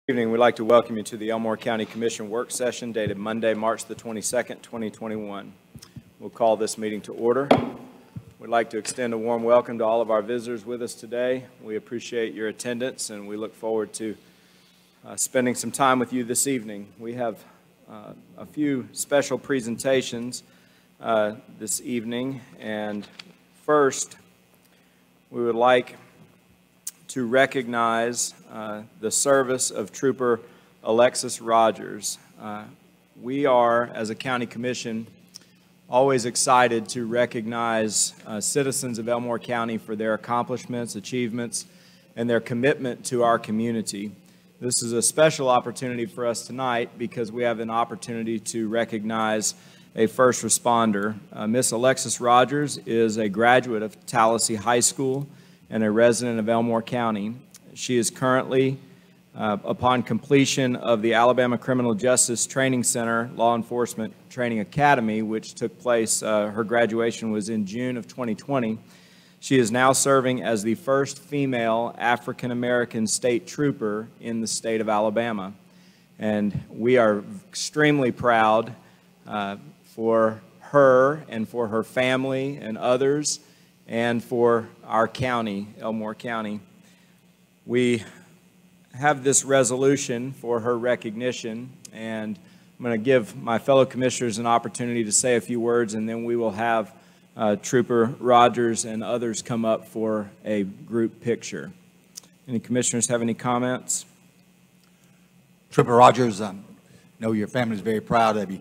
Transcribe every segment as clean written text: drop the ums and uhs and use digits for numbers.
Good evening. We'd like to welcome you to the Elmore County Commission work session dated Monday, March the 22nd, 2021. We'll call this meeting to order. We'd like to extend a warm welcome to all of our visitors with us today. We appreciate your attendance and we look forward to spending some time with you this evening. We have a few special presentations this evening, and first we would like to recognize the service of Trooper Alexis Rogers. We are, as a county commission, always excited to recognize citizens of Elmore County for their accomplishments, achievements, and their commitment to our community. This is a special opportunity for us tonight because we have an opportunity to recognize a first responder. Miss Alexis Rogers is a graduate of Tallahassee High School and a resident of Elmore County. She is currently, upon completion of the Alabama Criminal Justice Training Center Law Enforcement Training Academy, which took place, her graduation was in June of 2020. She is now serving as the first female African-American state trooper in the state of Alabama. And we are extremely proud for her and for her family and others, and for our county, Elmore County. We have this resolution for her recognition, and I'm going to give my fellow commissioners an opportunity to say a few words, and then we will have Trooper Rogers and others come up for a group picture. Any commissioners have any comments? Trooper Rogers, I know your family is very proud of you.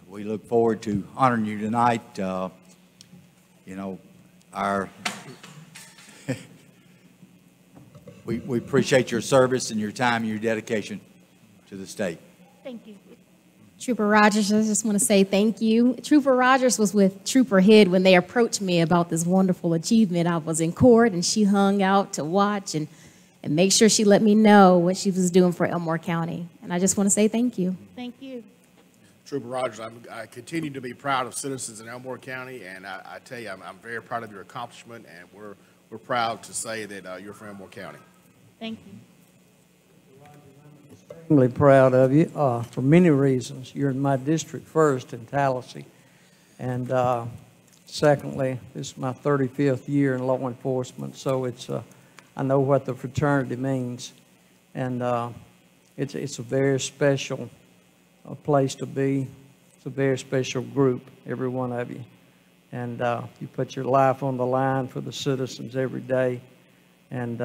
We look forward to honoring you tonight. You know, we appreciate your service and your time and your dedication to the state. Thank you. Trooper Rogers, I just want to say thank you. Trooper Rogers was with Trooper Head when they approached me about this wonderful achievement. I was in court and she hung out to watch and make sure she let me know what she was doing for Elmore County. And I just want to say thank you. Thank you. Trooper Rogers, I continue to be proud of citizens in Elmore County, and I tell you, I'm very proud of your accomplishment, and we're proud to say that you're from Elmore County. Thank you. I'm extremely proud of you for many reasons. You're in my district first in Tallahassee, and secondly, this is my 35th year in law enforcement, so it's I know what the fraternity means, and it's a very special place to be. It's a very special group, every one of you. And you put your life on the line for the citizens every day. And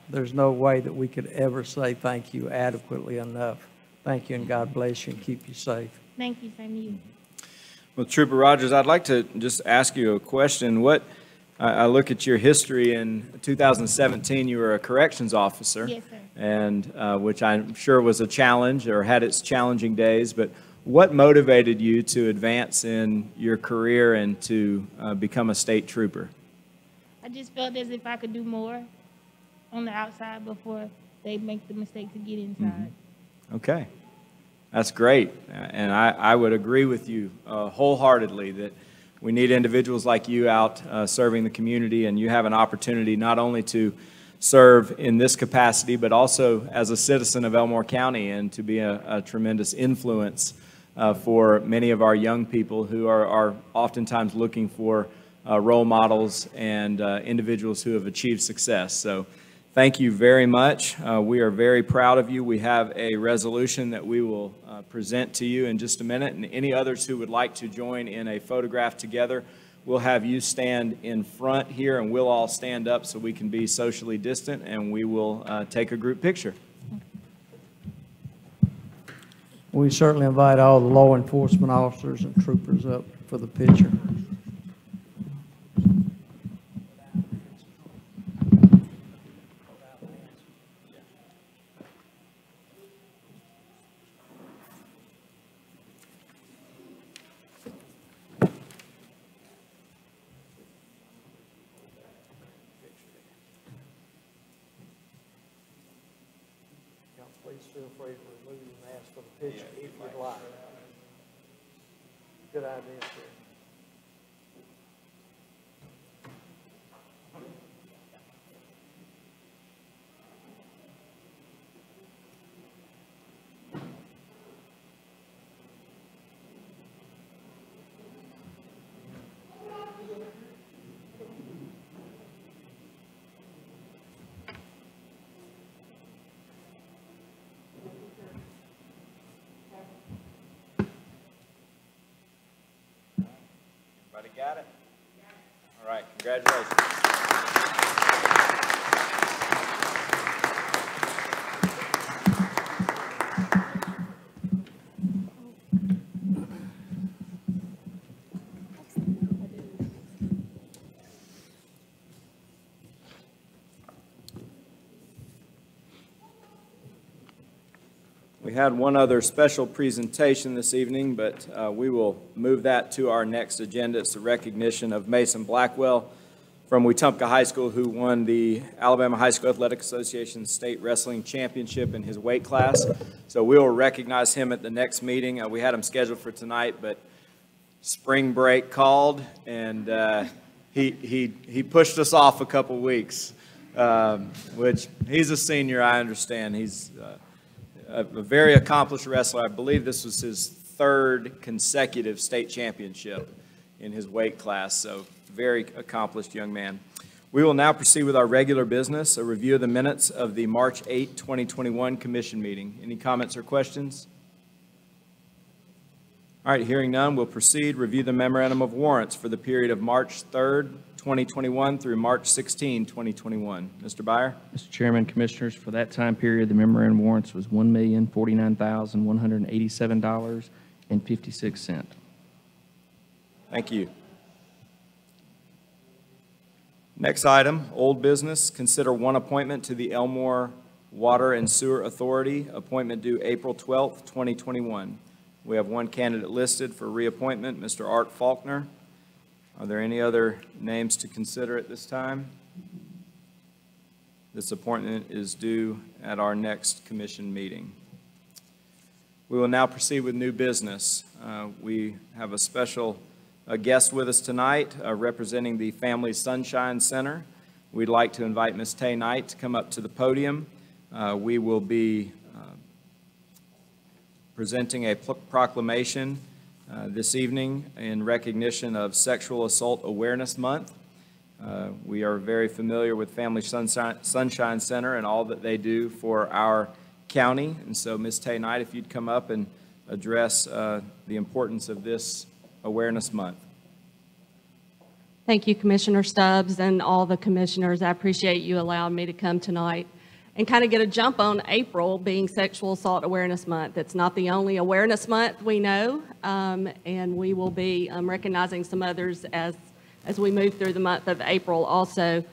there's no way that we could ever say thank you adequately enough. Thank you, and God bless you and keep you safe. Thank you, same to you. Well, Trooper Rogers, I'd like to just ask you a question. I look at your history. In 2017, you were a corrections officer. Yes, sir. And which I'm sure was a challenge or had its challenging days, but what motivated you to advance in your career and to become a state trooper? I just felt as if I could do more on the outside before they make the mistake to get inside. Mm-hmm. Okay, that's great, and I would agree with you wholeheartedly that we need individuals like you out serving the community, and you have an opportunity not only to serve in this capacity, but also as a citizen of Elmore County, and to be a tremendous influence for many of our young people who are oftentimes looking for role models and individuals who have achieved success. So thank you very much. We are very proud of you. We have a resolution that we will present to you in just a minute, and any others who would like to join in a photograph together, we'll have you stand in front here, and we'll all stand up so we can be socially distant, and we will take a group picture. We certainly invite all the law enforcement officers and troopers up for the picture. Please feel free to remove your mask for the picture if you'd like. Good idea, sir. Everybody got it? All right, congratulations. We had one other special presentation this evening, but we will move that to our next agenda. It's the recognition of Mason Blackwell from Wetumpka High School, who won the Alabama High School Athletic Association State Wrestling Championship in his weight class. So we will recognize him at the next meeting. We had him scheduled for tonight, but spring break called, and he pushed us off a couple weeks, which he's a senior, I understand. He's a very accomplished wrestler. I believe this was his third consecutive state championship in his weight class, so very accomplished young man. We will now proceed with our regular business, a review of the minutes of the March 8, 2021 commission meeting. Any comments or questions? All right, hearing none, we'll proceed. Review the Memorandum of Warrants for the period of March 3rd, 2021 through March 16, 2021. Mr. Byer? Mr. Chairman, Commissioners, for that time period, the memorandum of warrants was $1,049,187.56. Thank you. Next item, old business. Consider one appointment to the Elmore Water and Sewer Authority, appointment due April 12th, 2021. We have one candidate listed for reappointment, Mr. Art Faulkner. Are there any other names to consider at this time? This appointment is due at our next commission meeting. We will now proceed with new business. We have a special guest with us tonight representing the Family Sunshine Center. We'd like to invite Ms. Tay Knight to come up to the podium. We will be presenting a proclamation this evening in recognition of Sexual Assault Awareness Month. We are very familiar with Family Sunshine Center and all that they do for our county. And so, Ms. Tay Knight, if you'd come up and address the importance of this Awareness Month. Thank you, Commissioner Stubbs, and all the commissioners. I appreciate you allowing me to come tonight and kind of get a jump on April being Sexual Assault Awareness Month. It's not the only awareness month we know, and we will be recognizing some others as we move through the month of April also.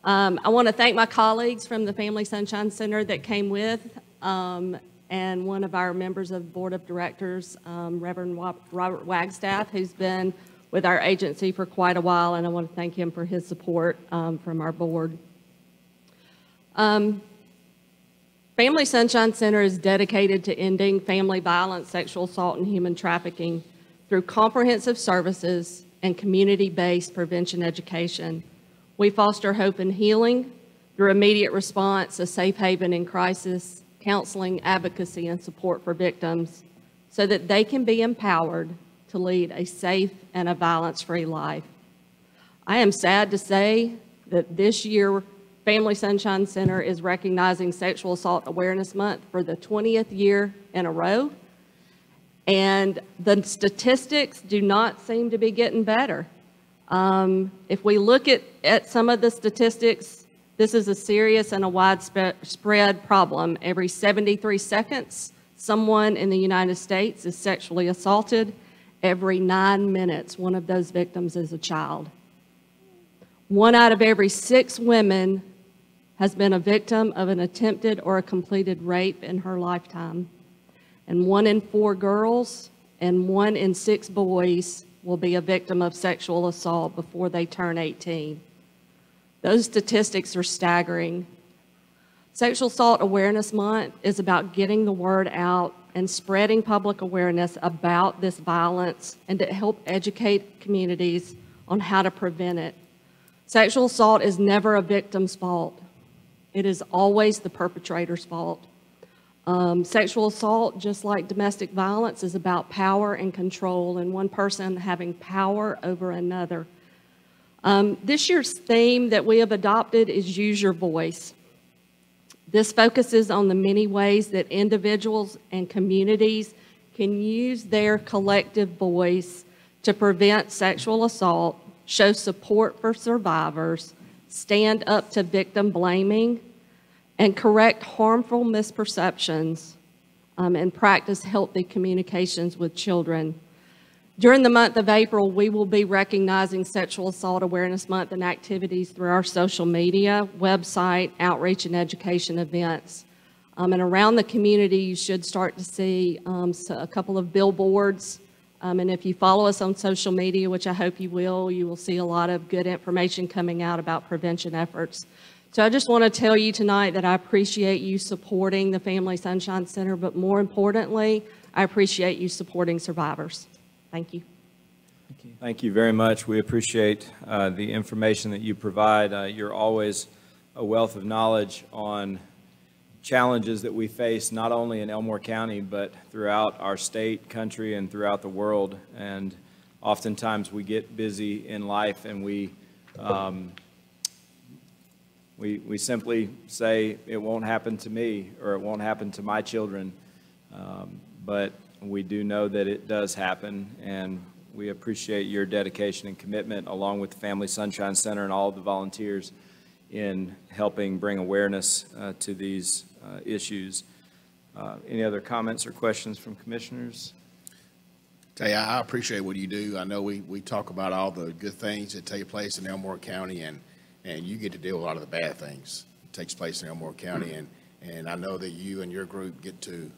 I want to thank my colleagues from the Family Sunshine Center that came with, and one of our members of the Board of Directors, Reverend Robert Wagstaff, who's been with our agency for quite a while, and I want to thank him for his support from our board. Family Sunshine Center is dedicated to ending family violence, sexual assault, and human trafficking through comprehensive services and community-based prevention education. We foster hope and healing through immediate response, a safe haven in crisis, counseling, advocacy, and support for victims so that they can be empowered to lead a safe and a violence-free life. I am sad to say that this year, Family Sunshine Center is recognizing Sexual Assault Awareness Month for the 20th year in a row. And the statistics do not seem to be getting better. If we look at some of the statistics, this is a serious and a widespread problem. Every 73 seconds, someone in the United States is sexually assaulted. Every 9 minutes, one of those victims is a child. 1 out of every 6 women has been a victim of an attempted or a completed rape in her lifetime. And 1 in 4 girls and 1 in 6 boys will be a victim of sexual assault before they turn 18. Those statistics are staggering. Sexual Assault Awareness Month is about getting the word out and spreading public awareness about this violence and to help educate communities on how to prevent it. Sexual assault is never a victim's fault. It is always the perpetrator's fault. Sexual assault, just like domestic violence, is about power and control and one person having power over another. This year's theme that we have adopted is Use Your Voice. This focuses on the many ways that individuals and communities can use their collective voice to prevent sexual assault, show support for survivors, stand up to victim blaming, and correct harmful misperceptions, and practice healthy communications with children. During the month of April, we will be recognizing Sexual Assault Awareness Month and activities through our social media, website, outreach, and education events. And around the community, you should start to see a couple of billboards. And if you follow us on social media, which I hope you will see a lot of good information coming out about prevention efforts. So I just want to tell you tonight that I appreciate you supporting the Family Sunshine Center, but more importantly, I appreciate you supporting survivors. Thank you. Thank you very much. We appreciate the information that you provide. You're always a wealth of knowledge on challenges that we face, not only in Elmore County, but throughout our state, country, and throughout the world. And oftentimes we get busy in life and we simply say, it won't happen to me, or it won't happen to my children. But we do know that it does happen, and we appreciate your dedication and commitment, along with the Family Sunshine Center and all of the volunteers, in helping bring awareness to these issues. Any other comments or questions from commissioners? Tell you, I appreciate what you do. I know we talk about all the good things that take place in Elmore County, and you get to deal with a lot of the bad things that takes place in Elmore County, and I know that you and your group get to,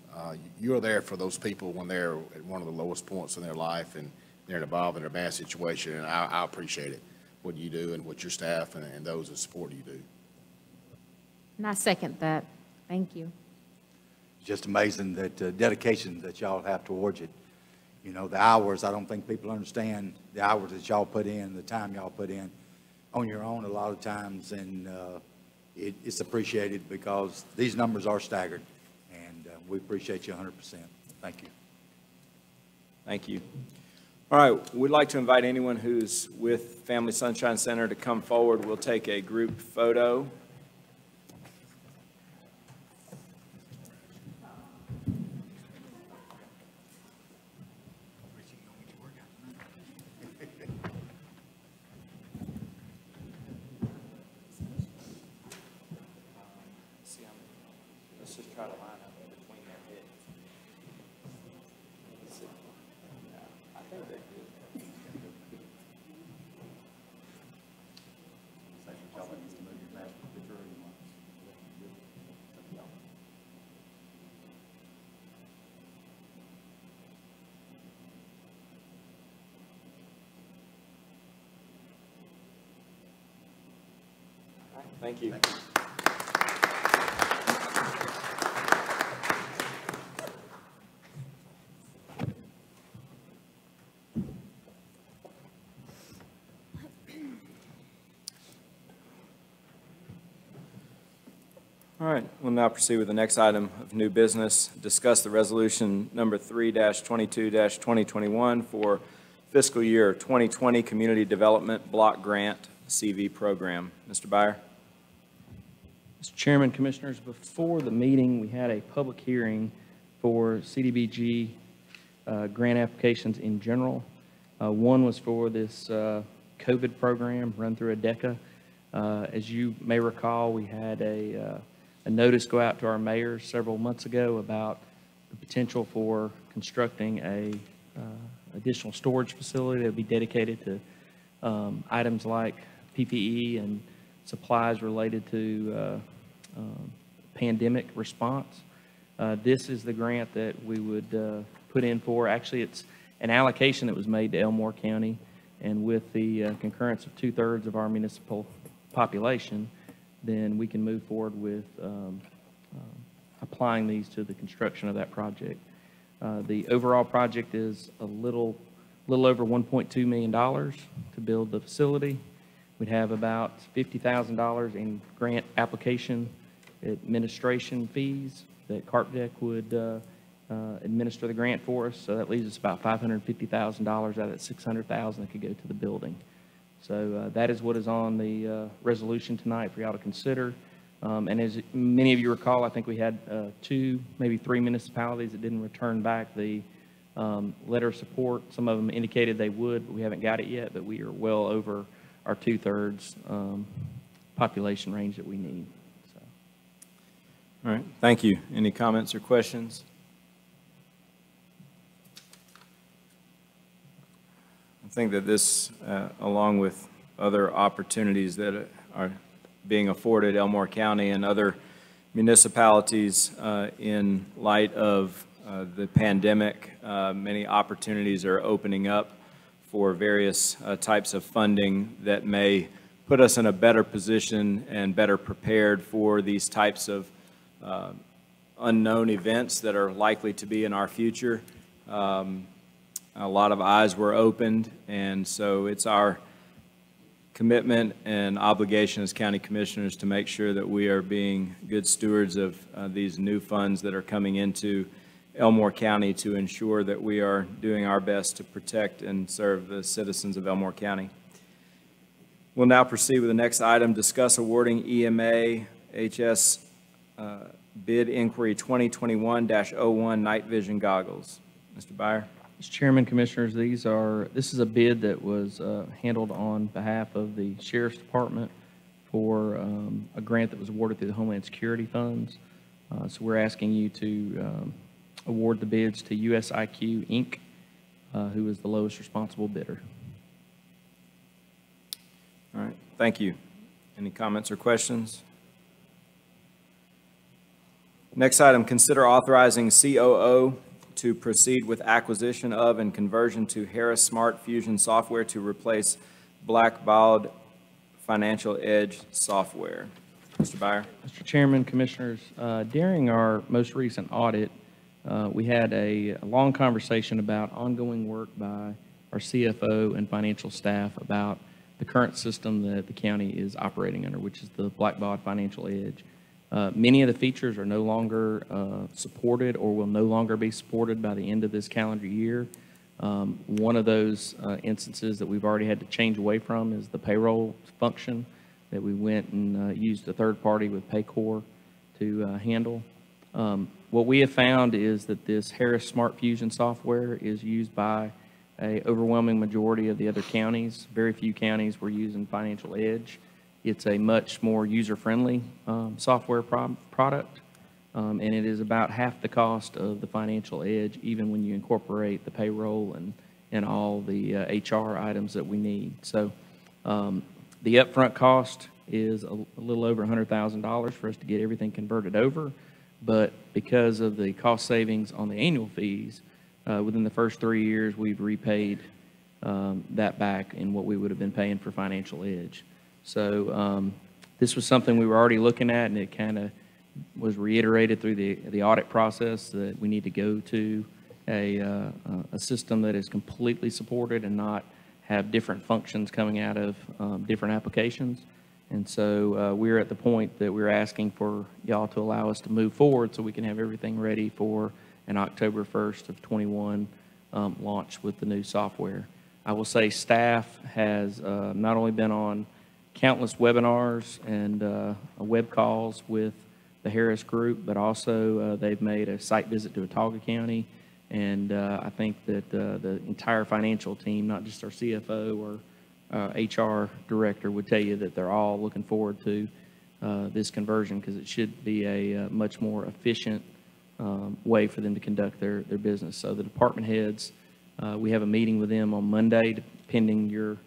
you're there for those people when they're at one of the lowest points in their life and they're involved in a bad situation, and I appreciate it, what you do and what your staff and those that support you do. And I second that. Thank you. Just amazing that dedication that y'all have towards it. You know, the hours, I don't think people understand the hours that y'all put in, the time y'all put in on your own a lot of times, and it's appreciated because these numbers are staggered, and we appreciate you 100%. Thank you. Thank you. All right, we'd like to invite anyone who's with Family Sunshine Center to come forward. We'll take a group photo. Let's just try to line up between their heads. I think they're good. Thank you. All right, we'll now proceed with the next item of new business. Discuss the resolution number 3-22-2021 for fiscal year 2020 Community Development Block Grant CV program. Mr. Byer. Mr. Chairman, Commissioners, before the meeting, we had a public hearing for CDBG grant applications in general. One was for this COVID program run through ADECA. As you may recall, we had a notice go out to our mayors several months ago about the potential for constructing a additional storage facility that would be dedicated to items like PPE and supplies related to pandemic response. This is the grant that we would put in for. Actually, it's an allocation that was made to Elmore County, and with the concurrence of 2/3 of our municipal population, then we can move forward with applying these to the construction of that project. The overall project is a little over $1.2 million to build the facility. We'd have about $50,000 in grant application administration fees that CarpDeck would administer the grant for us. So that leaves us about $550,000 out of that $600,000 that could go to the building. So that is what is on the resolution tonight for y'all to consider. And as many of you recall, I think we had 2, maybe 3 municipalities that didn't return back the letter of support. Some of them indicated they would, but we haven't got it yet, but we are well over our 2/3 population range that we need. So. All right, thank you. Any comments or questions? I think that this, along with other opportunities that are being afforded Elmore County and other municipalities in light of the pandemic, many opportunities are opening up for various types of funding that may put us in a better position and better prepared for these types of unknown events that are likely to be in our future. A lot of eyes were opened, and so it's our commitment and obligation as county commissioners to make sure that we are being good stewards of these new funds that are coming into Elmore County to ensure that we are doing our best to protect and serve the citizens of Elmore County. We'll now proceed with the next item, discuss awarding EMA HS bid inquiry 2021-01 night vision goggles. Mr. Byer. Mr. Chairman, Commissioners, this is a bid that was handled on behalf of the Sheriff's Department for a grant that was awarded through the Homeland Security funds. So we're asking you to award the bids to USIQ Inc., who is the lowest responsible bidder. All right, thank you. Any comments or questions? Next item, consider authorizing COO to proceed with acquisition of and conversion to Harris Smart Fusion software to replace Blackwell Financial Edge software. Mr. Byer. Mr. Chairman, Commissioners, during our most recent audit, we had a long conversation about ongoing work by our CFO and financial staff about the current system that the county is operating under, which is the Blackwell Financial Edge. Many of the features are no longer supported or will no longer be supported by the end of this calendar year. One of those instances that we've already had to change away from is the payroll function that we went and used a third party with Paycor to handle. What we have found is that this Harris Smart Fusion software is used by an overwhelming majority of the other counties. Very few counties were using Financial Edge. It's a much more user-friendly software product, and it is about half the cost of the Financial Edge, even when you incorporate the payroll and all the HR items that we need. So the upfront cost is a little over $100,000 for us to get everything converted over, but because of the cost savings on the annual fees, within the first 3 years, we've repaid that back in what we would have been paying for Financial Edge. So this was something we were already looking at, and it kind of was reiterated through the audit process that we need to go to a system that is completely supported and not have different functions coming out of different applications. And so we're at the point that we're asking for y'all to allow us to move forward so we can have everything ready for an October 1st of 21 launch with the new software. I will say staff has not only been on countless webinars and web calls with the Harris Group, but also they've made a site visit to Watauga County, and I think that the entire financial team, not just our CFO or HR director, would tell you that they're all looking forward to this conversion because it should be a much more efficient way for them to conduct their business. So the department heads, we have a meeting with them on Monday, pending your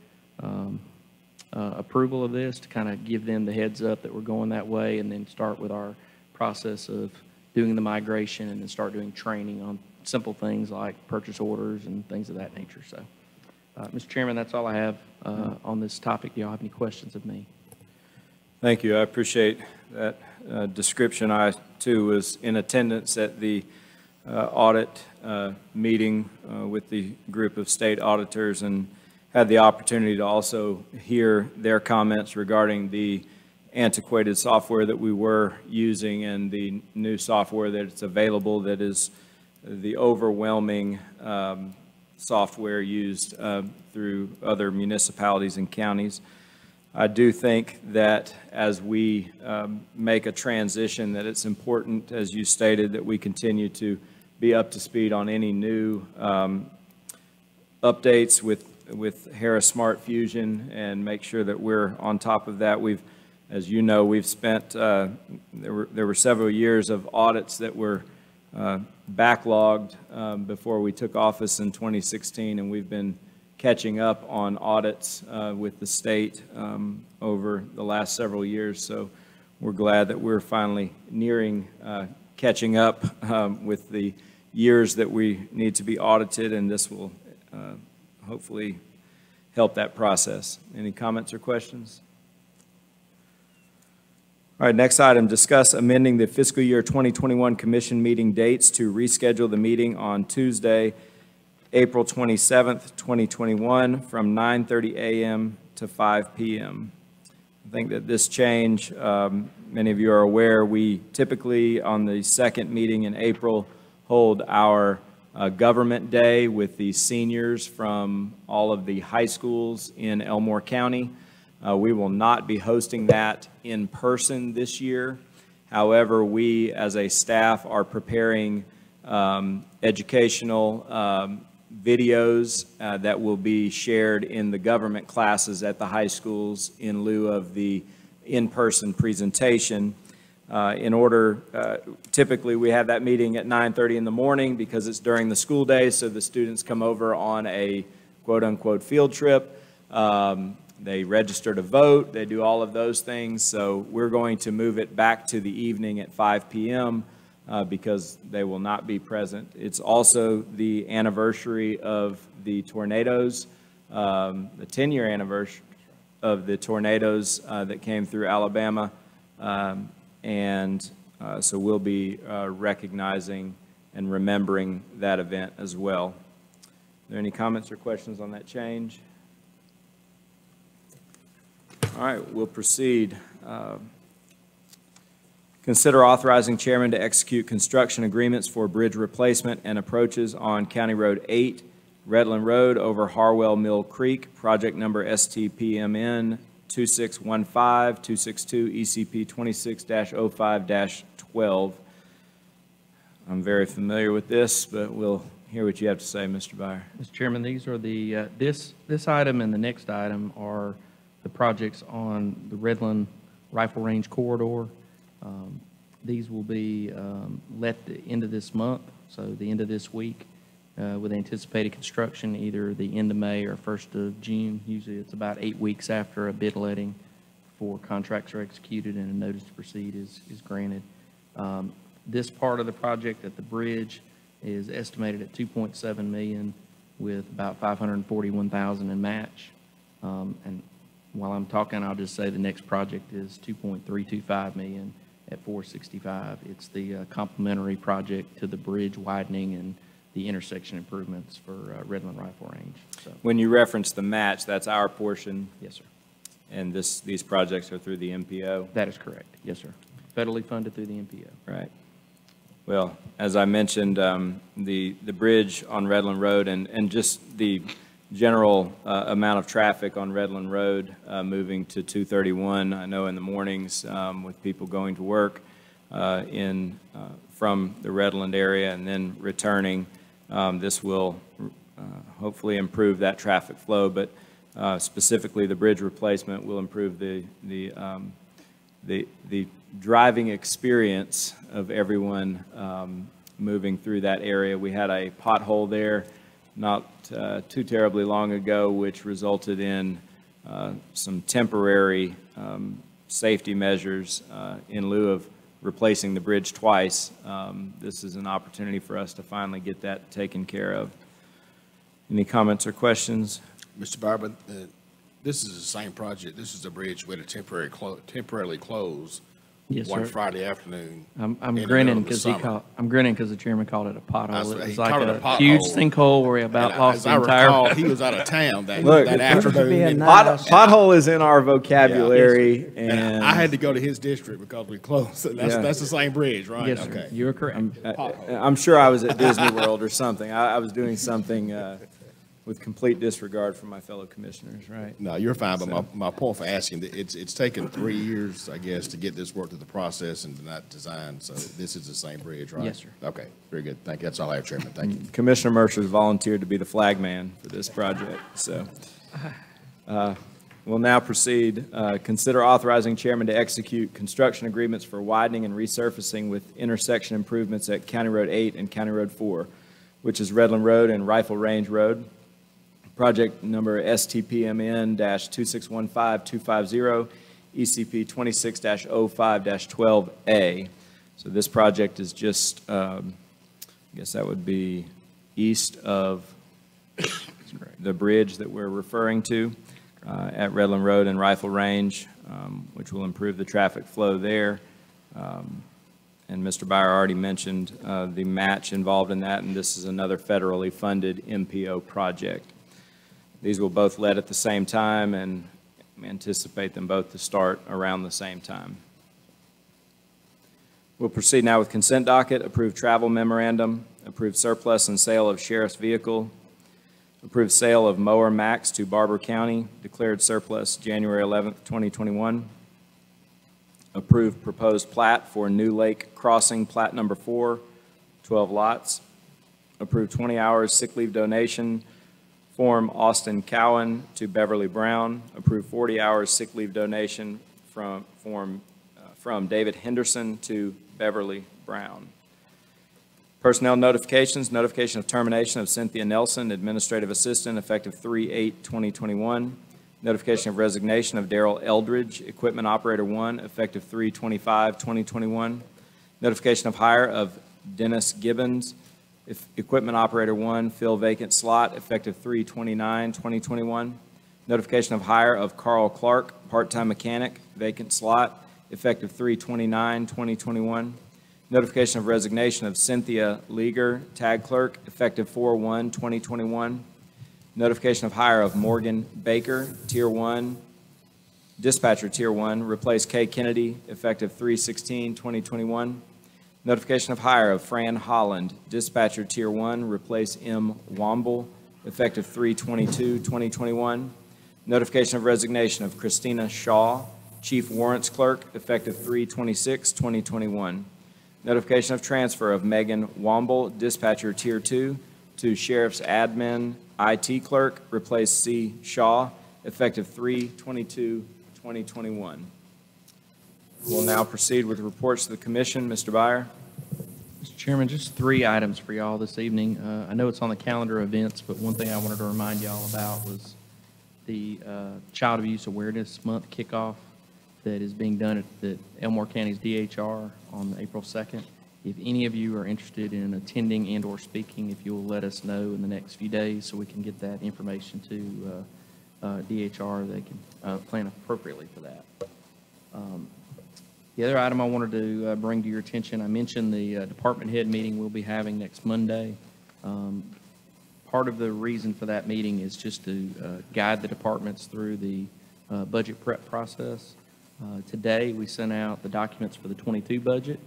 approval of this, to kind of give them the heads up that we're going that way, and then start with our process of doing the migration and then start doing training on simple things like purchase orders and things of that nature. So, Mr. Chairman, that's all I have on this topic. Do y'all have any questions of me? Thank you. I appreciate that description. I, too, was in attendance at the audit meeting with the group of state auditors and had the opportunity to also hear their comments regarding the antiquated software that we were using and the new software that's available that is the overwhelming software used through other municipalities and counties. I do think that as we make a transition, that it's important, as you stated, that we continue to be up to speed on any new updates with Harris Smart Fusion and make sure that we're on top of that. As you know, we've spent, there were several years of audits that were backlogged before we took office in 2016, and we've been catching up on audits with the state over the last several years. So we're glad that we're finally nearing catching up with the years that we need to be audited, and this will hopefully help that process. Any comments or questions? All right, next item, discuss amending the fiscal year 2021 commission meeting dates to reschedule the meeting on Tuesday, April 27th, 2021 from 9:30 a.m. to 5 p.m. I think that this change, many of you are aware, we typically on the second meeting in April hold our Government Day with the seniors from all of the high schools in Elmore County. We will not be hosting that in person this year. However, we as a staff are preparing educational videos that will be shared in the government classes at the high schools in lieu of the in-person presentation. Typically we have that meeting at 9:30 in the morning because it's during the school day, so the students come over on a quote-unquote field trip. They register to vote, they do all of those things, so we're going to move it back to the evening at 5 p.m. Because they will not be present. It's also the anniversary of the tornadoes, the 10-year anniversary of the tornadoes that came through Alabama. So we'll be recognizing and remembering that event as well. Are there any comments or questions on that change? All right, we'll proceed. Consider authorizing chairman to execute construction agreements for bridge replacement and approaches on County Road 8, Redland Road over Harwell Mill Creek, project number STPMN 2615-262 ECP 26-05-12. I'm very familiar with this, but we'll hear what you have to say, Mr. Byer. Mr. Chairman, these are the, this item and the next item are the projects on the Redland Rifle Range Corridor. These will be let at the end of this month, so the end of this week, with anticipated construction either the end of May or 1st of June. Usually it's about 8 weeks after a bid letting before contracts are executed and a notice to proceed is granted. This part of the project at the bridge is estimated at $2.7 million with about $541,000 in match. And while I'm talking, I'll just say the next project is $2.325 million at $465. It's the complementary project to the bridge widening and the intersection improvements for Redland Rifle Range. So, when you reference the match, that's our portion? yes, sir. And these projects are through the MPO? That is correct. Yes, sir. Federally funded through the MPO. Right. Well, as I mentioned, the bridge on Redland Road and just the general amount of traffic on Redland Road moving to 231, I know in the mornings with people going to work from the Redland area and then returning, this will hopefully improve that traffic flow, but specifically the bridge replacement will improve the driving experience of everyone moving through that area. We had a pothole there not too terribly long ago, which resulted in some temporary safety measures in lieu of replacing the bridge twice. This is an opportunity for us to finally get that taken care of. Any comments or questions? Mr. Barber, this is the same project. This is a bridge with a temporarily closed Yes, one sir. Friday afternoon. I'm in the grinning middle of the because summer. I'm grinning because the chairman called it a pothole. It He was like called it a a pothole. huge sinkhole where he about And lost as the I entire. recall, he was out of town that Look, that it used to be a afternoon. nice- Pothole is in our vocabulary, And and I had to go to his district because we closed. That's the same bridge, right? Yes, sir. Okay. You're correct. I'm sure I was at Disney World or something. I was doing something with complete disregard for my fellow commissioners, right? No, you're fine, but So- my point for asking, it's taken 3 years, I guess, to get this work through the process and not design, so this is the same bridge, right? Yes, sir. Okay, very good. Thank you. That's all I have, Chairman. Thank you. Commissioner Mercer's volunteered to be the flag man for this project, so. We'll now proceed. Consider authorizing chairman to execute construction agreements for widening and resurfacing with intersection improvements at County Road 8 and County Road 4, which is Redland Road and Rifle Range Road. Project number STPMN-2615250, ECP 26-05-12A. So this project is just, I guess that would be east of the bridge that we're referring to at Redland Road and Rifle Range, which will improve the traffic flow there. And Mr. Byer already mentioned the match involved in that, and this is another federally funded MPO project. These will both let at the same time, and we anticipate them both to start around the same time. We'll proceed now with consent docket, approved travel memorandum, approved surplus and sale of sheriff's vehicle, approved sale of mower Max to Barber County, declared surplus January 11th, 2021. Approved proposed plat for New Lake Crossing, plat number 4, 12 lots. Approved 20 hours sick leave donation form Austin Cowan to Beverly Brown. Approved 40 hours sick leave donation from David Henderson to Beverly Brown. Personnel notifications, notification of termination of Cynthia Nelson, Administrative Assistant, effective 3/8/2021. Notification of resignation of Darrell Eldridge, Equipment Operator 1, effective 3/25/2021. Notification of hire of Dennis Gibbons, Equipment Operator 1, fill vacant slot, effective 3/29/2021. Notification of hire of Carl Clark, part-time mechanic, vacant slot, effective 3/29/2021. Notification of resignation of Cynthia Leager, tag clerk, effective 4/1/2021. Notification of hire of Morgan Baker, Tier 1, dispatcher Tier 1, replace Kay Kennedy, effective 3/16/2021. Notification of hire of Fran Holland, dispatcher Tier 1, replace M. Womble, effective 3/22/2021. Notification of resignation of Christina Shaw, Chief Warrants Clerk, effective 3/26/2021. Notification of transfer of Megan Womble, dispatcher Tier 2, to Sheriff's Admin IT Clerk, replace C. Shaw, effective 3/22/2021. We'll now proceed with reports to the commission. Mr. Byer. Mr. Chairman, just 3 items for y'all this evening. I know it's on the calendar of events, but one thing I wanted to remind y'all about was the Child Abuse Awareness Month kickoff that is being done at Elmore County's DHR on April 2nd. If any of you are interested in attending and/or speaking, if you will let us know in the next few days so we can get that information to DHR, they can plan appropriately for that. The other item I wanted to bring to your attention, I mentioned the department head meeting we'll be having next Monday. Part of the reason for that meeting is just to guide the departments through the budget prep process. Today, we sent out the documents for the 22 budget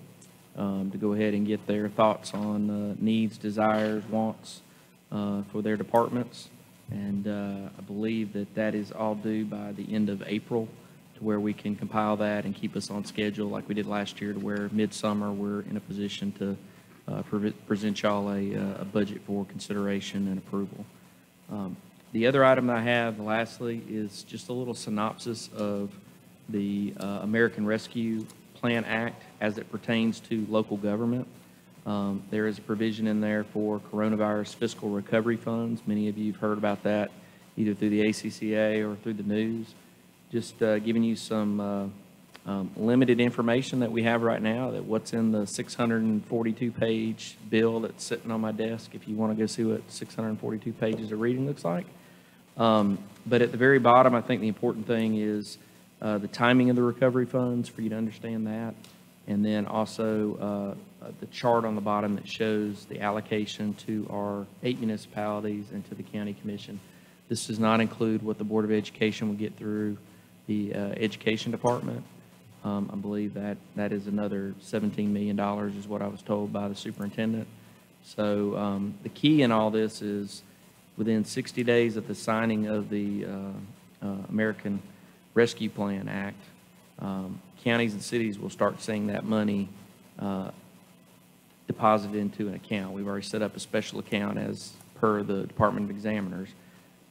to go ahead and get their thoughts on needs, desires, wants for their departments. And I believe that that is all due by the end of April, to where we can compile that and keep us on schedule like we did last year, to where midsummer we're in a position to present y'all a budget for consideration and approval. The other item I have, lastly, is just a little synopsis of the American Rescue Plan Act as it pertains to local government. There is a provision in there for coronavirus fiscal recovery funds. Many of you have heard about that either through the ACCA or through the news. Just giving you some limited information that we have right now, that what's in the 642-page bill that's sitting on my desk, if you want to go see what 642 pages of reading looks like. But at the very bottom, I think the important thing is the timing of the recovery funds, for you to understand that, and then also the chart on the bottom that shows the allocation to our 8 municipalities and to the county commission. This does not include what the Board of Education will get through the education department. I believe that is another $17 million is what I was told by the superintendent. So the key in all this is within 60 days of the signing of the American Rescue Plan Act, counties and cities will start seeing that money deposited into an account. We've already set up a special account as per the Department of Examiners,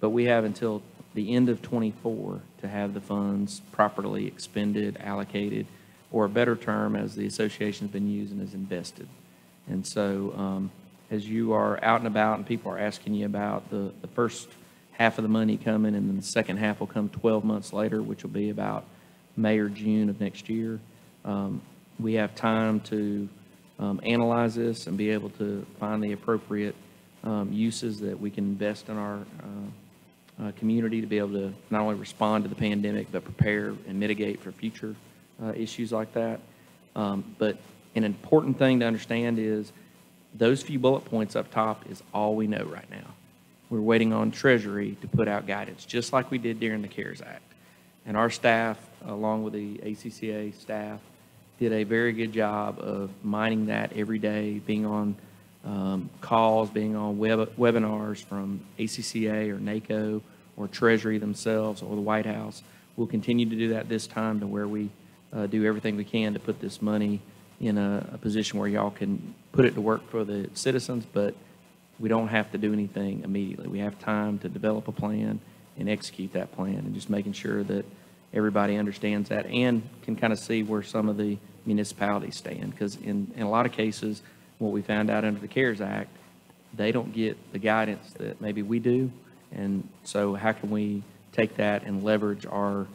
but we have until the end of '24 to have the funds properly expended, allocated, or a better term, as the association's been using, is invested. And so as you are out and about and people are asking you about the first half of the money coming, and then the second half will come 12 months later, which will be about May or June of next year, we have time to analyze this and be able to find the appropriate uses that we can invest in our community to be able to not only respond to the pandemic, but prepare and mitigate for future issues like that. But an important thing to understand is those few bullet points up top is all we know right now. We're waiting on Treasury to put out guidance, just like we did during the CARES Act. And our staff, along with the ACCA staff, did a very good job of mining that every day, being on calls, being on webinars from ACCA or NACO or Treasury themselves or the White House. We'll continue to do that this time, to where we do everything we can to put this money in a position where y'all can put it to work for the citizens, but we don't have to do anything immediately. We have time to develop a plan and execute that plan, and just making sure that everybody understands that and can kind of see where some of the municipalities stand. Because in a lot of cases, what we found out under the CARES Act, they don't get the guidance that maybe we do. And so how can we take that and leverage our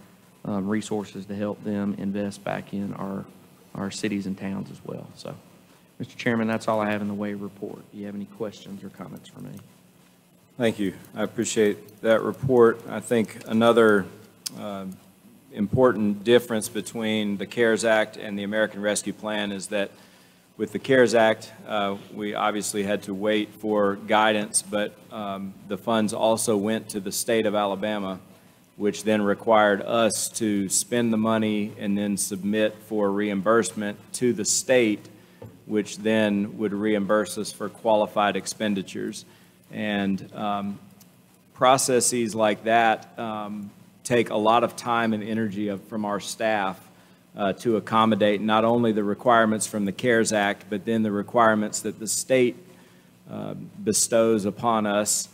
resources to help them invest back in our cities and towns as well? So, Mr. Chairman, that's all I have in the way of report. Do you have any questions or comments for me? Thank you. I appreciate that report. I think another important difference between the CARES Act and the American Rescue Plan is that with the CARES Act, we obviously had to wait for guidance, but the funds also went to the state of Alabama, which then required us to spend the money and then submit for reimbursement to the state, which then would reimburse us for qualified expenditures. And processes like that take a lot of time and energy from our staff to accommodate not only the requirements from the CARES Act, but then the requirements that the state bestows upon us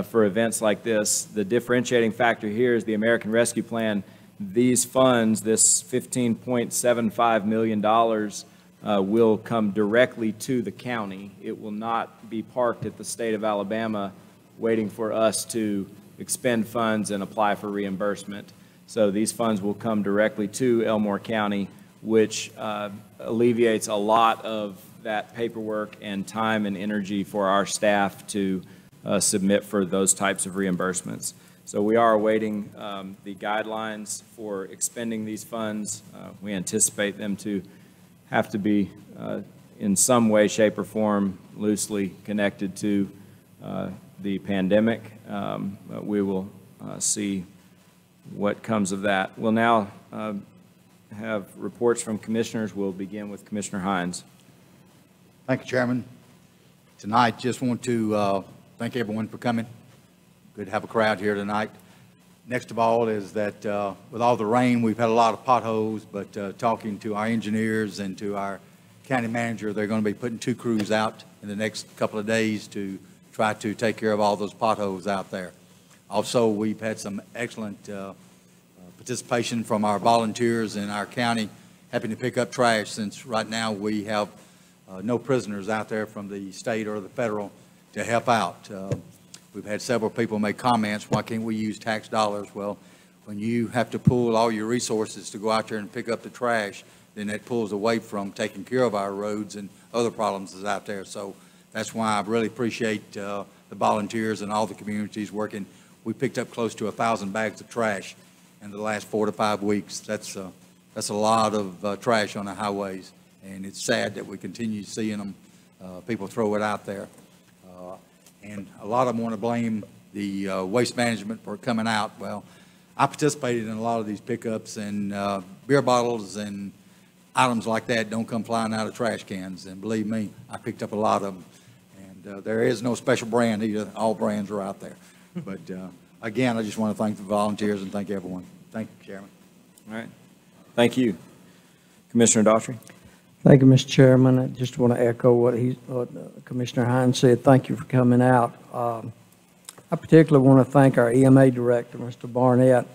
for events like this. The differentiating factor here is the American Rescue Plan. These funds, this $15.75 million, will come directly to the county. It will not be parked at the state of Alabama waiting for us to expend funds and apply for reimbursement. So these funds will come directly to Elmore County, which alleviates a lot of that paperwork and time and energy for our staff to submit for those types of reimbursements. So we are awaiting the guidelines for expending these funds. We anticipate them to have to be in some way, shape, or form loosely connected to the pandemic. But we will see what comes of that. We'll now have reports from commissioners. We'll begin with Commissioner Hines. Thank you, Chairman. Tonight, just want to thank everyone for coming. Good to have a crowd here tonight. Next of all is that with all the rain, we've had a lot of potholes, but talking to our engineers and to our county manager, they're going to be putting 2 crews out in the next couple of days to try to take care of all those potholes out there. Also, we've had some excellent participation from our volunteers in our county, helping to pick up trash, since right now we have no prisoners out there from the state or the federal to help out. We've had several people make comments, why can't we use tax dollars? Well, when you have to pool all your resources to go out there and pick up the trash, then that pulls away from taking care of our roads and other problems that's out there. So that's why I really appreciate the volunteers and all the communities working. We picked up close to 1,000 bags of trash in the last 4 to 5 weeks. That's a lot of trash on the highways, and it's sad that we continue seeing them. People throw it out there. And a lot of them want to blame the waste management for coming out. Well, I participated in a lot of these pickups, and beer bottles and items like that don't come flying out of trash cans. And believe me, I picked up a lot of them. And there is no special brand either. All brands are out there. But again, I just want to thank the volunteers and thank everyone. Thank you, Chairman. All right. Thank you. Commissioner Daughtry. Thank you, Mr. Chairman. I just want to echo what Commissioner Hines said. Thank you for coming out. I particularly want to thank our EMA director, Mr. Barnett,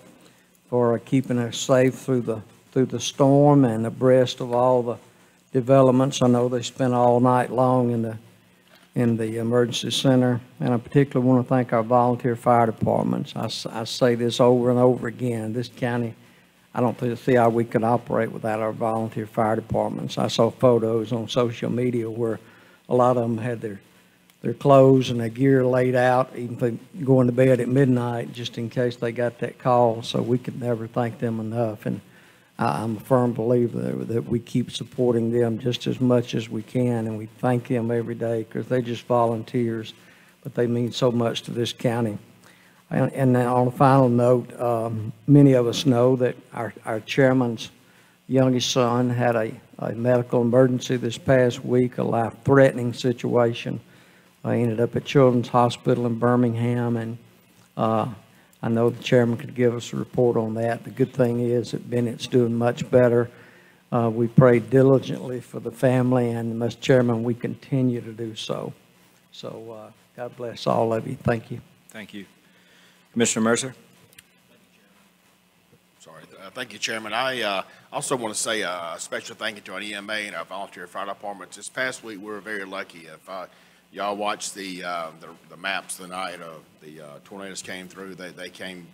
for keeping us safe through the storm and abreast of all the developments. I know they spent all night long in the emergency center, and I particularly want to thank our volunteer fire departments. I say this over and over again. This county, I don't see how we could operate without our volunteer fire departments. I saw photos on social media where a lot of them had their clothes and their gear laid out, even for going to bed at midnight, just in case they got that call. So we could never thank them enough. And I'm a firm believer that we keep supporting them just as much as we can, and we thank them every day because they're just volunteers, but they mean so much to this county. And then on a final note, many of us know that our chairman's youngest son had a medical emergency this past week, a life-threatening situation. I ended up at Children's Hospital in Birmingham, and I know the chairman could give us a report on that. The good thing is that Bennett's doing much better. We prayed diligently for the family, and Mr. Chairman, we continue to do so. So God bless all of you. Thank you. Thank you. Commissioner Mercer. Sorry. Thank you, Chairman. I also want to say a special thank you to our EMA and our volunteer fire departments. This past week, we were very lucky. If y'all watched the maps the night of the tornadoes came through, they came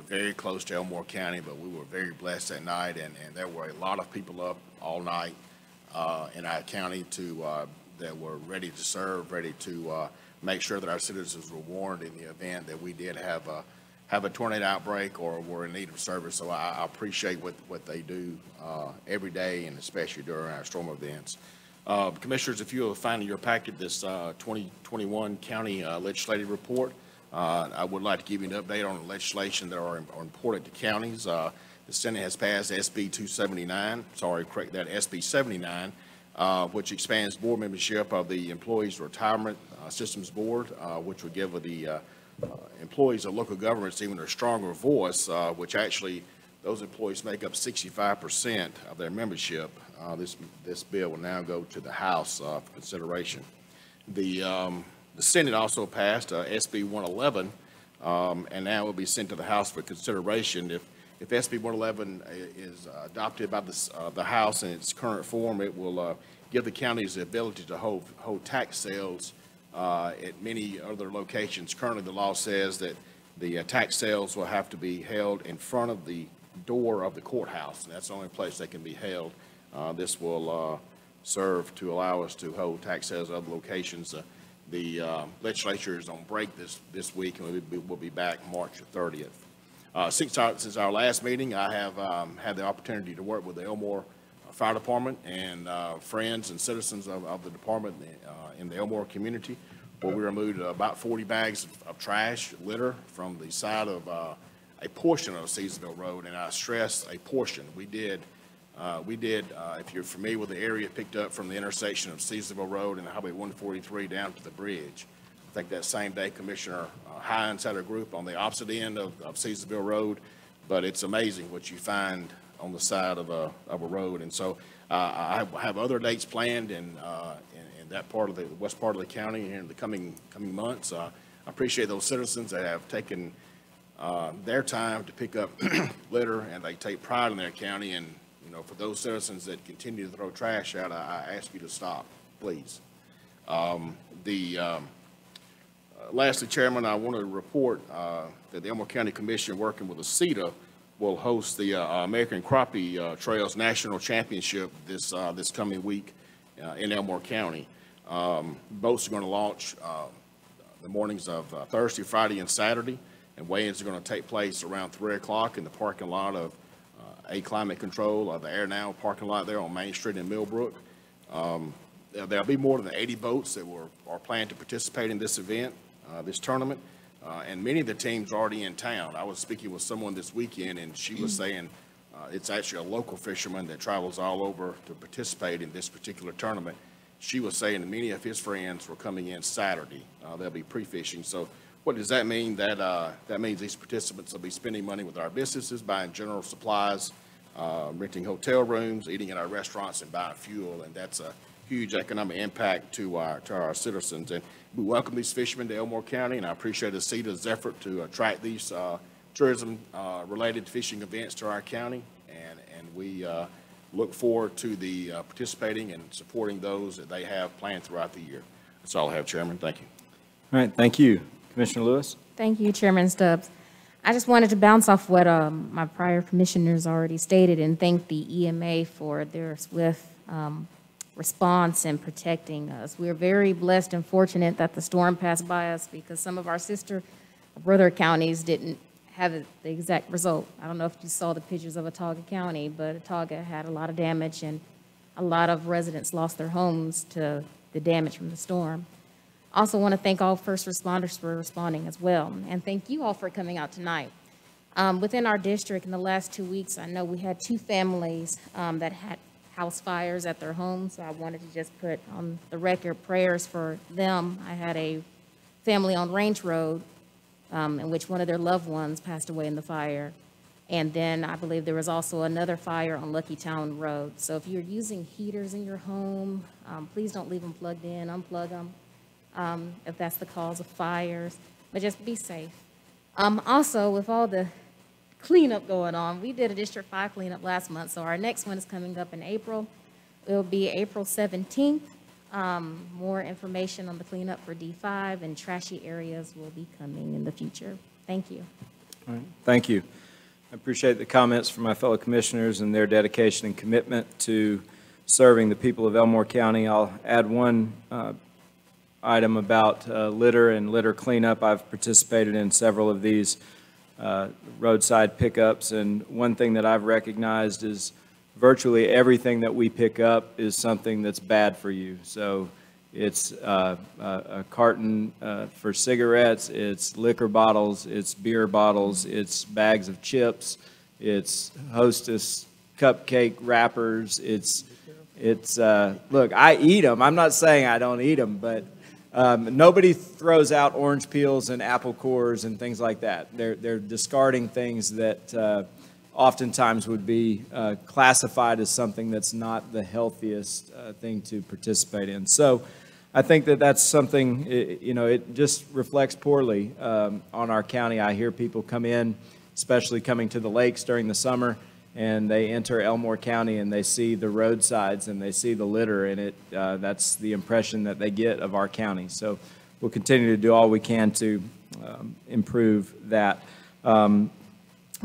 very close to Elmore County, but we were very blessed that night, and there were a lot of people up all night in our county that were ready to serve, ready to make sure that our citizens were warned in the event that we did have a tornado outbreak or were in need of service. So I appreciate what they do every day, and especially during our storm events. Commissioners, if you will find in your packet this 2021 county legislative report, I would like to give you an update on the legislation that are important to counties. The Senate has passed SB 279, sorry, correct that, SB 79, which expands board membership of the Employees Retirement Systems Board, which would give the employees of local governments even a stronger voice, which actually those employees make up 65% of their membership. This bill will now go to the House for consideration. The Senate also passed SB 111, and now it will be sent to the House for consideration. If SB 111 is adopted by the House in its current form, it will give the counties the ability to hold tax sales at many other locations. Currently, the law says that the tax sales will have to be held in front of the door of the courthouse, and that's the only place they can be held. This will serve to allow us to hold tax sales at other locations. The legislature is on break this week, and we'll be back March 30th. Since our last meeting, I have had the opportunity to work with the Elmore Fire Department and friends and citizens of the department in the Elmore community, where we removed about 40 bags of trash, litter, from the side of a portion of Seasonville Road, and I stress a portion. We did, if you're familiar with the area, picked up from the intersection of Seasonville Road and Highway 143 down to the bridge. I think that same day, Commissioner Hines had a group on the opposite end of Seasonville Road, but it's amazing what you find on the side of a road. And so I have other dates planned in that part of the west part of the county here in the coming months. I appreciate those citizens that have taken their time to pick up litter, and they take pride in their county. And for those citizens that continue to throw trash out, I ask you to stop, please. Lastly, Chairman, I want to report that the Elmore County Commission, working with the CETA, will host the American Crappie Trails National Championship this coming week in Elmore County. Boats are going to launch the mornings of Thursday, Friday, and Saturday, and weigh-ins are going to take place around 3 o'clock in the parking lot of A Climate Control, the Air Now parking lot there on Main Street in Millbrook. There'll be more than 80 boats that are planned to participate in this event, this tournament, and many of the teams are already in town. I was speaking with someone this weekend, and she was saying it's actually a local fisherman that travels all over to participate in this particular tournament. she was saying that many of his friends were coming in Saturday. They'll be pre-fishing. So what does that mean? That means these participants will be spending money with our businesses, buying general supplies, renting hotel rooms, eating at our restaurants, and buying fuel. And that's a huge economic impact to our citizens. And we welcome these fishermen to Elmore County, and I appreciate the CETA's effort to attract these tourism-related fishing events to our county. And we look forward to the participating and supporting those that they have planned throughout the year. That's all I have, Chairman. Thank you. All right, thank you. Commissioner Lewis? Thank you, Chairman Stubbs. I just wanted to bounce off what my prior commissioners already stated and thank the EMA for their swift response and protecting us. We're very blessed and fortunate that the storm passed by us because some of our sister brother counties didn't have the exact result. I don't know if you saw the pictures of Autauga County, but Autauga had a lot of damage and a lot of residents lost their homes to the damage from the storm. Also want to thank all first responders for responding as well. And thank you all for coming out tonight. Within our district in the last 2 weeks, I know we had 2 families that had house fires at their homes. So I wanted to just put on the record prayers for them. I had a family on Range Road in which one of their loved ones passed away in the fire. And then I believe there was also another fire on Lucky Town Road. So if you're using heaters in your home, please don't leave them plugged in, unplug them if that's the cause of fires, but just be safe. Also, with all the cleanup going on, we did a District 5 cleanup last month, so our next one is coming up in April. It'll be April 17th. More information on the cleanup for D5 and trashy areas will be coming in the future. Thank you. All right, thank you. I appreciate the comments from my fellow commissioners and their dedication and commitment to serving the people of Elmore County. I'll add one item about litter and litter cleanup. I've participated in several of these roadside pickups, and one thing that I've recognized is virtually everything that we pick up is something that's bad for you. So it's a carton for cigarettes, it's liquor bottles, it's beer bottles, it's bags of chips, it's Hostess cupcake wrappers, it's look, I eat them. I'm not saying I don't eat them, but nobody throws out orange peels and apple cores and things like that. They're discarding things that oftentimes would be classified as something that's not the healthiest thing to participate in. So I think that that's something, it just reflects poorly on our county. I hear people come in, especially coming to the lakes during the summer, and they enter Elmore County and they see the roadsides and they see the litter, and that's the impression that they get of our county. So we'll continue to do all we can to improve that. I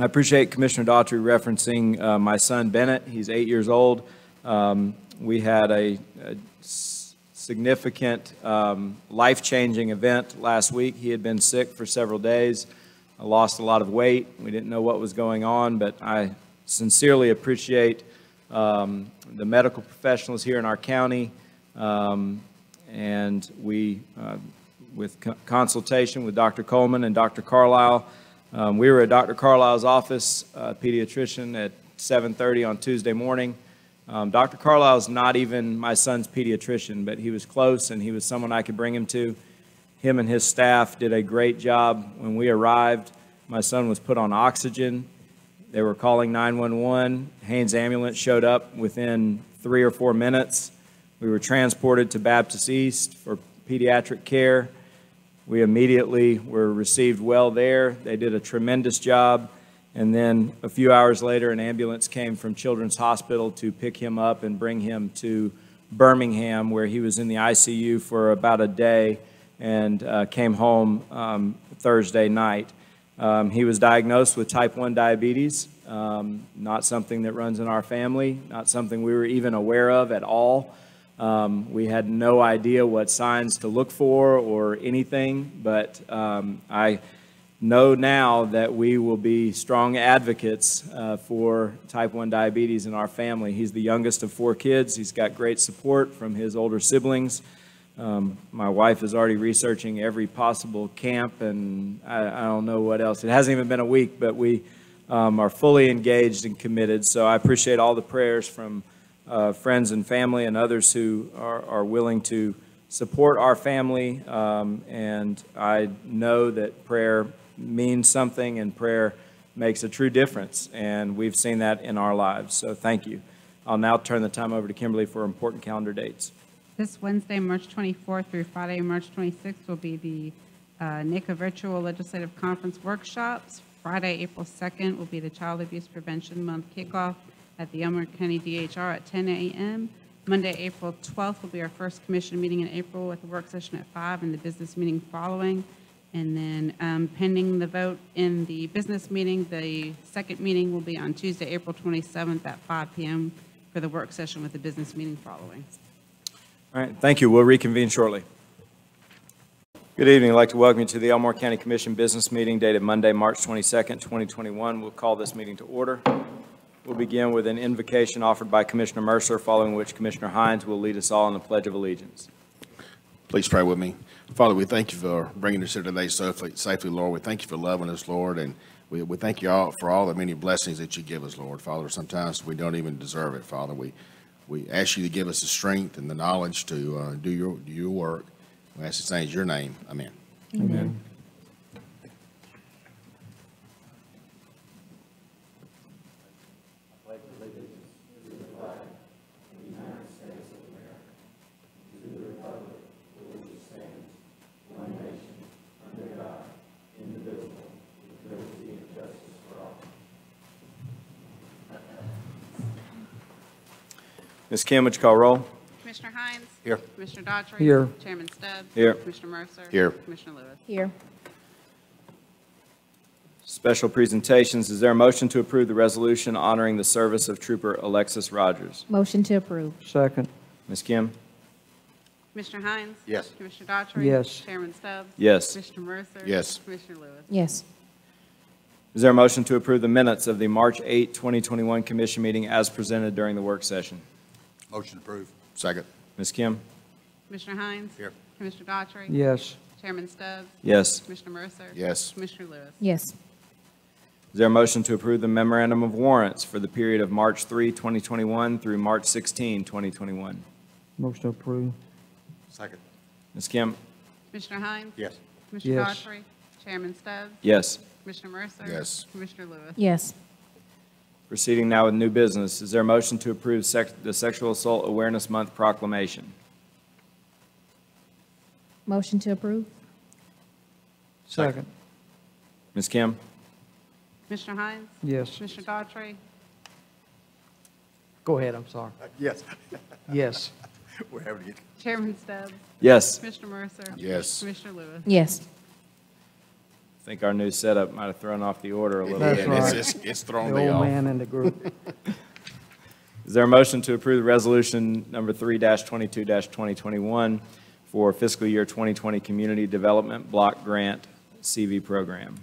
appreciate Commissioner Daughtry referencing my son Bennett. He's 8 years old. We had a significant life-changing event last week. He had been sick for several days. I lost a lot of weight. We didn't know what was going on, but I sincerely appreciate the medical professionals here in our county, and we, with consultation with Dr. Coleman and Dr. Carlisle, we were at Dr. Carlisle's office, pediatrician, at 7:30 on Tuesday morning. Dr. Carlisle's not even my son's pediatrician, but he was close and he was someone I could bring him to. Him and his staff did a great job. When we arrived, my son was put on oxygen. They were calling 911. Haynes Ambulance showed up within 3 or 4 minutes. We were transported to Baptist East for pediatric care. We immediately were received well there. They did a tremendous job. And then a few hours later, an ambulance came from Children's Hospital to pick him up and bring him to Birmingham, where he was in the ICU for about a day and came home Thursday night. He was diagnosed with type 1 diabetes, not something that runs in our family, not something we were even aware of at all. We had no idea what signs to look for or anything, but I know now that we will be strong advocates for type 1 diabetes in our family. He's the youngest of 4 kids. He's got great support from his older siblings. My wife is already researching every possible camp, and I don't know what else. It hasn't even been a week, but we are fully engaged and committed. So I appreciate all the prayers from friends and family and others who are willing to support our family. And I know that prayer means something, and prayer makes a true difference, and we've seen that in our lives. So thank you. I'll now turn the time over to Kimberly for important calendar dates. This Wednesday, March 24th through Friday, March 26th will be the NICA Virtual Legislative Conference workshops. Friday, April 2nd will be the Child Abuse Prevention Month kickoff at the Elmore County DHR at 10 a.m. Monday, April 12th will be our first commission meeting in April with the work session at 5 and the business meeting following. And then pending the vote in the business meeting, the second meeting will be on Tuesday, April 27th at 5 p.m. for the work session with the business meeting following. All right, thank you. We'll reconvene shortly. Good evening. I'd like to welcome you to the Elmore County Commission business meeting dated Monday, March 22nd, 2021. We'll call this meeting to order. We'll begin with an invocation offered by Commissioner Mercer, following which Commissioner Hines will lead us all in the Pledge of Allegiance. Please pray with me. Father, we thank you for bringing us here today safely, Lord. We thank you for loving us, Lord, and we thank you all for all the many blessings that you give us, Lord. Father, sometimes we don't even deserve it, Father. We ask you to give us the strength and the knowledge to do your work. We ask this in your name. Amen. Amen. Ms. Kim, would you call roll? Commissioner Hines? Here. Commissioner Daughtry? Here. Chairman Stubbs? Here. Commissioner Mercer? Here. Commissioner Lewis? Here. Special presentations. Is there a motion to approve the resolution honoring the service of Trooper Alexis Rogers? Motion to approve. Second. Ms. Kim? Commissioner Hines? Yes. Commissioner Daughtry? Yes. Chairman Stubbs? Yes. Commissioner Mercer? Yes. Commissioner Lewis? Yes. Is there a motion to approve the minutes of the March 8, 2021 commission meeting as presented during the work session? Motion approved. Second. Ms. Kim? Commissioner Hines? Here. Commissioner Daughtry? Yes. Chairman Stubbs? Yes. Commissioner Mercer? Yes. Commissioner Lewis? Yes. Is there a motion to approve the Memorandum of Warrants for the period of March 3, 2021 through March 16, 2021? Motion approved. Second. Ms. Kim? Commissioner Hines? Yes. Commissioner Yes. Daughtry? Chairman Stubbs? Yes. Commissioner Mercer? Yes. Commissioner Lewis? Yes. Proceeding now with new business. Is there a motion to approve the Sexual Assault Awareness Month proclamation? Motion to approve. Second. Ms. Kim? Commissioner Hines? Yes. Commissioner Daughtry? Go ahead, I'm sorry. Yes. Yes. We're having it. Chairman Stubbs? Yes. Commissioner Mercer? Yes. Commissioner Lewis? Yes. I think our new setup might have thrown off the order a little That's bit. right. It's The thrown me old off. man in the group. Is there a motion to approve the resolution number 3-22-2021 for fiscal year 2020 Community Development Block Grant CV program?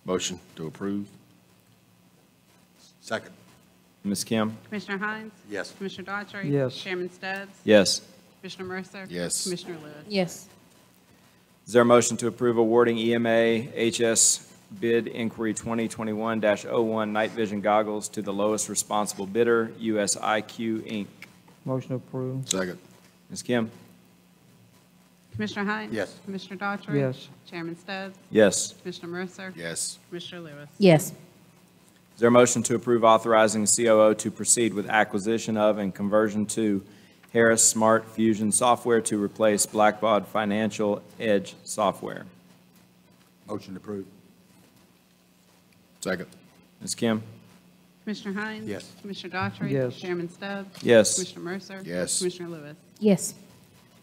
Motion to approve. Second. Ms. Kim? Commissioner Hines? Yes. Commissioner Daughtry? Yes. Chairman Stubbs? Yes. Commissioner Mercer? Yes. Commissioner Lewis? Yes. Is there a motion to approve awarding EMA HS bid inquiry 2021-01 night vision goggles to the lowest responsible bidder, USIQ Inc.? Motion approved. Second. Ms. Kim? Commissioner Hines? Yes. Commissioner Daughtry? Yes. Chairman Stubbs? Yes. Commissioner Mercer? Yes. Commissioner Lewis? Yes. Is there a motion to approve authorizing COO to proceed with acquisition of and conversion to Harris Smart Fusion software to replace Blackbaud Financial Edge software? Motion approved. Second. Ms. Kim? Commissioner Hines? Yes. Commissioner Daughtry? Yes. Chairman Stubbs? Yes. Commissioner Mercer? Yes. Commissioner Lewis? Yes.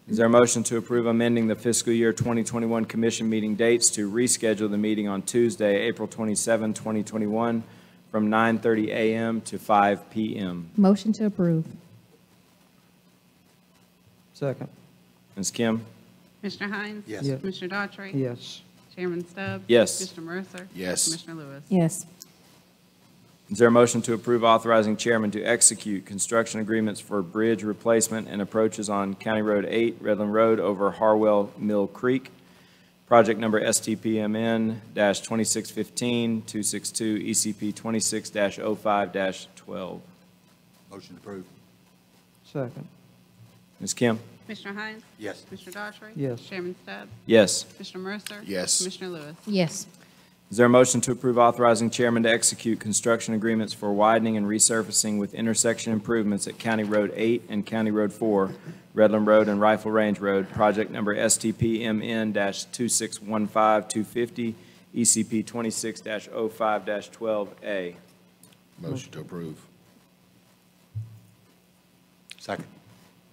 Is there a motion to approve amending the fiscal year 2021 commission meeting dates to reschedule the meeting on Tuesday, April 27, 2021, from 9:30 a.m. to 5 p.m.? Motion to approve. Second. Ms. Kim? Commissioner Hines? Yes. Yes. Commissioner Daughtry? Yes. Chairman Stubbs? Yes. Commissioner Mercer? Yes. Commissioner Lewis? Yes. Is there a motion to approve authorizing chairman to execute construction agreements for bridge replacement and approaches on County Road 8, Redland Road over Harwell Mill Creek? Project number STPMN-2615-262 ECP 26-05-12. Motion approved. Second. Ms. Kim? Commissioner Hines? Yes. Commissioner Daughtry? Yes. Chairman Stubbs? Yes. Commissioner Mercer? Yes. Commissioner Lewis? Yes. Is there a motion to approve authorizing chairman to execute construction agreements for widening and resurfacing with intersection improvements at County Road 8 and County Road 4, Redland Road and Rifle Range Road, project number STPMN-2615250, ECP 26-05-12A? Motion to approve. Second.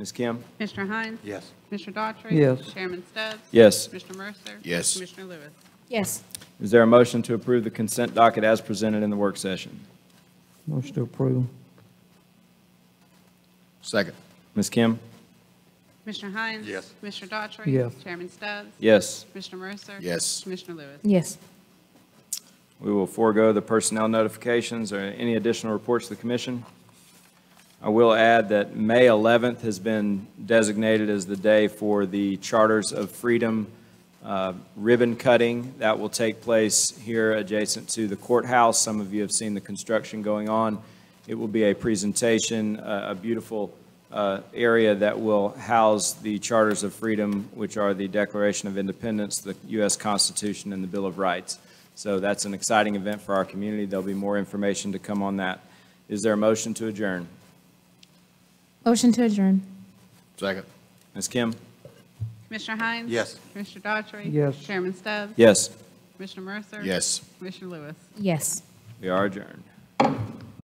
Ms. Kim? Commissioner Hines? Yes. Commissioner Daughtry? Yes. Chairman Stubbs? Yes. Commissioner Mercer? Yes. Commissioner Lewis? Yes. Is there a motion to approve the consent docket as presented in the work session? Motion to approve. Second. Ms. Kim? Commissioner Hines? Yes. Commissioner Daughtry? Yes. Chairman Stubbs? Yes. Commissioner Mercer? Yes. Commissioner Lewis? Yes. We will forego the personnel notifications or any additional reports to the commission. I will add that May 11th has been designated as the day for the Charters of Freedom ribbon cutting. That will take place here adjacent to the courthouse. Some of you have seen the construction going on. It will be a presentation, a beautiful area that will house the Charters of Freedom, which are the Declaration of Independence, the U.S. Constitution, and the Bill of Rights. So that's an exciting event for our community. There'll be more information to come on that. Is there a motion to adjourn? Motion to adjourn. Second. Ms. Kim? Commissioner Hines? Yes. Commissioner Daughtry? Yes. Chairman Stubbs? Yes. Commissioner Mercer? Yes. Commissioner Lewis? Yes. We are adjourned.